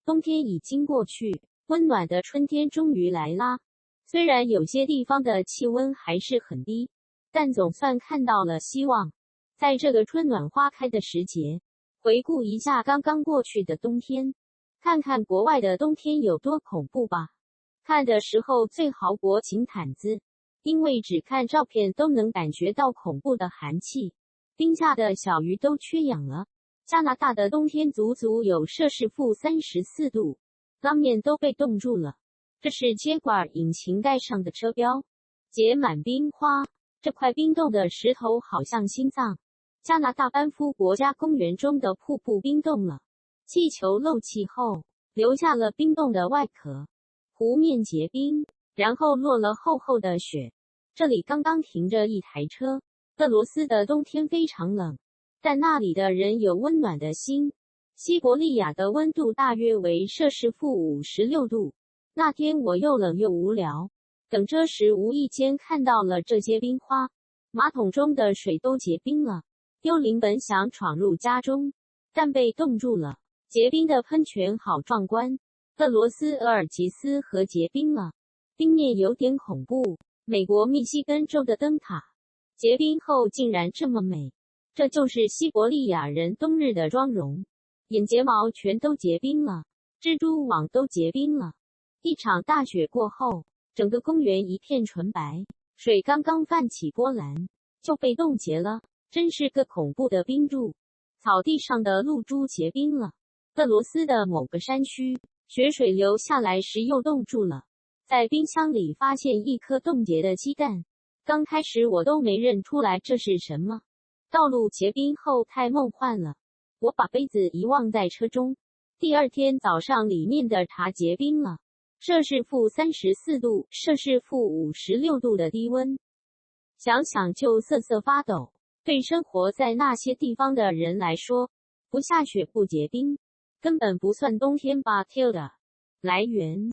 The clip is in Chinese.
冬天已经过去，温暖的春天终于来啦。虽然有些地方的气温还是很低，但总算看到了希望。在这个春暖花开的时节，回顾一下刚刚过去的冬天，看看国外的冬天有多恐怖吧。看的时候最好裹紧毯子，因为只看照片都能感觉到恐怖的寒气，冰下的小鱼都缺氧了。加拿大的冬天足足有-34度，当面都被冻住了。这是接管引擎盖上的车标，结满冰花，这块冰冻的石头好像心脏。加拿大班夫国家公园中的瀑布冰冻了，气球漏气后留下了冰冻的外壳，湖面结冰，然后落了厚厚的雪。这里刚刚停着一台车。俄罗斯的冬天非常冷，但那里的人有温暖的心。西伯利亚的温度大约为-56度。那天我又冷又无聊，等车时无意间看到了这些冰花，马桶中的水都结冰了。幽灵本想闯入家中，但被冻住了。结冰的喷泉好壮观，俄罗斯鄂尔吉斯河结冰了，冰面有点恐怖。美国密西根州的灯塔结冰后竟然这么美，这就是西伯利亚人冬日的妆容。眼睫毛全都结冰了，蜘蛛网都结冰了。一场大雪过后，整个公园一片纯白，水刚刚泛起波澜，就被冻结了，真是个恐怖的冰柱。草地上的露珠结冰了。俄罗斯的某个山区，雪水流下来时又冻住了。在冰箱里发现一颗冻结的鸡蛋，刚开始我都没认出来这是什么。道路结冰后太梦幻了，我把杯子遗忘在车中。第二天早上里面的茶结冰了，-34度、-56度的低温，想想就瑟瑟发抖。对生活在那些地方的人来说，不下雪不结冰，根本不算冬天吧。Tilda 来源